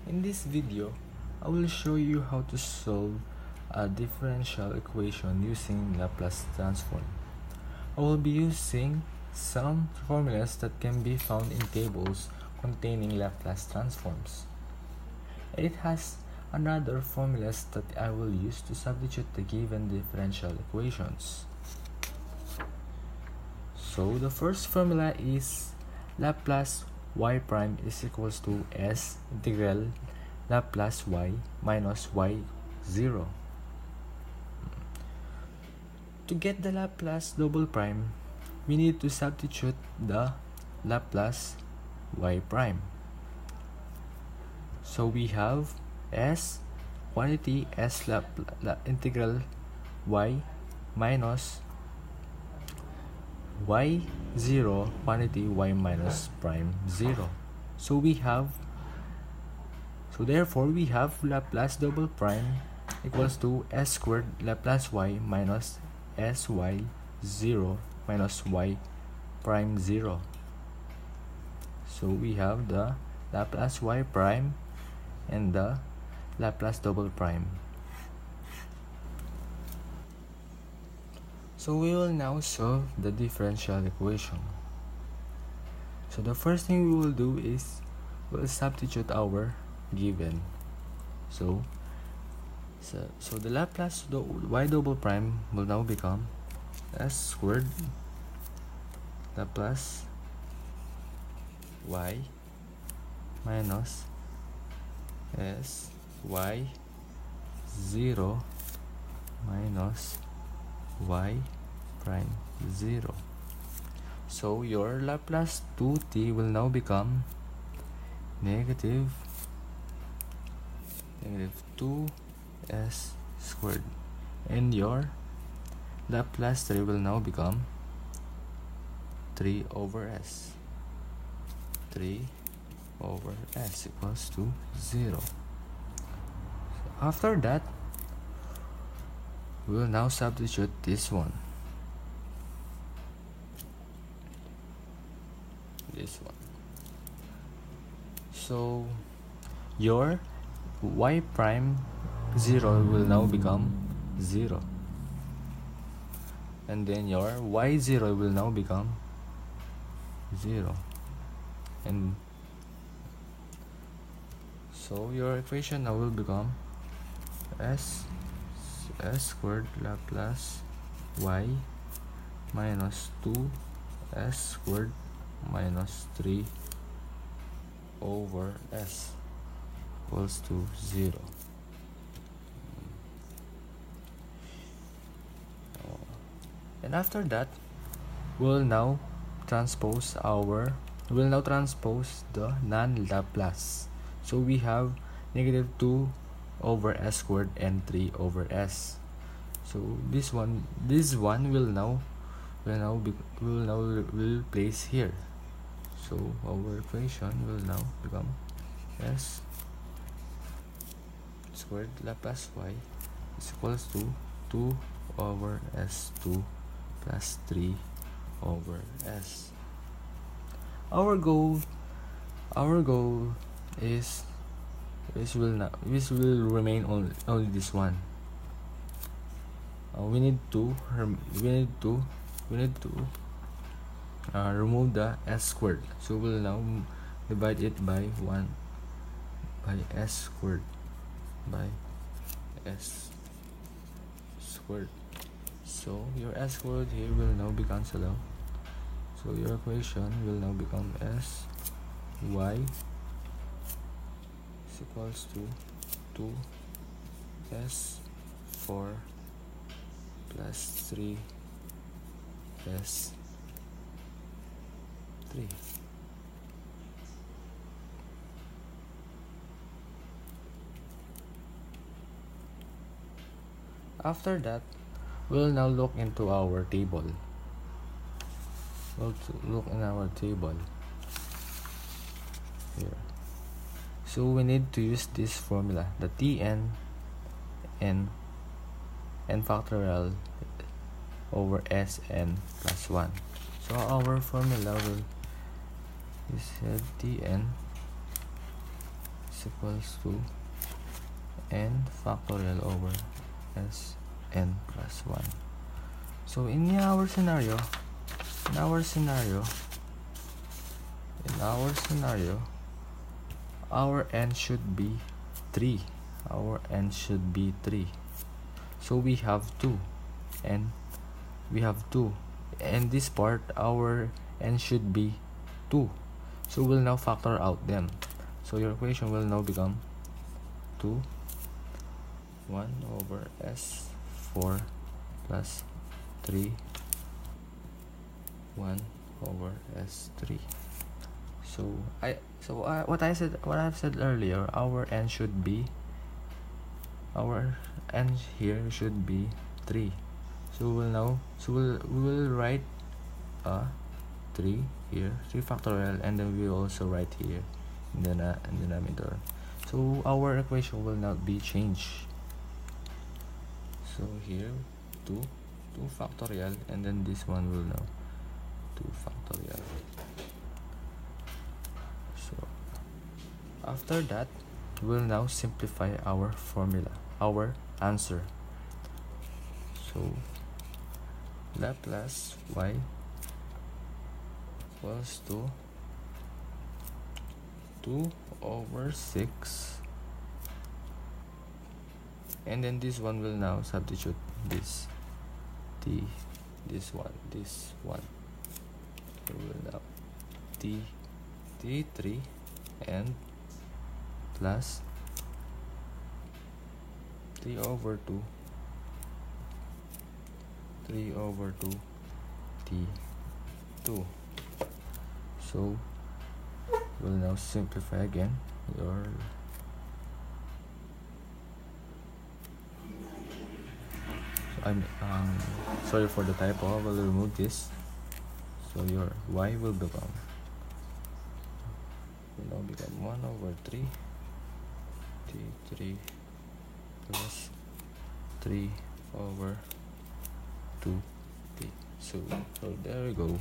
In this video, I will show you how to solve a differential equation using Laplace transform. I will be using some formulas that can be found in tables containing Laplace transforms. And it has another formulas that I will use to substitute the given differential equations. So the first formula is Laplace y prime is equals to s integral Laplace y minus y0. To get the Laplace double prime, we need to substitute the Laplace y prime. So we have s quantity s integral y minus y0 quantity y minus prime 0. So therefore we have Laplace double prime equals to s squared Laplace y minus sy0 minus y prime 0. So we have the Laplace y prime and the Laplace double prime. So we will now solve the differential equation. So the first thing we will do is we'll substitute our given. So the Laplace y double prime will now become s squared Laplace y minus sy0 minus y prime 0. So your Laplace 2t will now become negative 2s squared, and your Laplace 3 will now become 3 over s. 3 over s equals to 0. So after that, we will now substitute this one. So your y prime 0 will now become 0, and then your y0 will now become 0, and so your equation now will become s squared Laplace y minus 2s squared minus 3 over s equals to 0. And after that, we'll now transpose the non-Laplace. So we have negative 2 over s squared and 3 over s. So this one will place here. So our equation will now become s squared Laplace y is equals to 2 over s2 plus 3 over s. Our goal is this will remain only this one. We need to remove the s squared. So we'll now divide it by 1 by s squared by s squared. So your s squared here will now be cancelled out. So your equation will now become s y is equals to 2s4 plus 3s3. After that, we'll now look into our table. Here. So we need to use this formula, the Tn n factorial over Sn plus 1. So our formula will is Tn is is equals to n factorial over s n plus 1. So in our scenario, our n should be 3. So we have 2, and this part our n should be 2. So we'll now factor out them. So your equation will now become 2 1 over s4 plus 3 1 over s3. What I've said earlier, our n here should be 3. So we will write 3 here, 3 factorial, and then we will also write here in the denominator. So our equation will not be changed. So here 2 factorial, and then this one will now 2 factorial. So after that, we'll now simplify our formula, our answer. So Laplace y equals to 2 over 6, and then this one will now substitute this one. So will now t3 and plus 3 over 2 t2. So we'll now simplify again your I'm sorry for the typo. I will remove this. So your y will now become 1 over 3 t3 plus 3 over 2t. So there we go.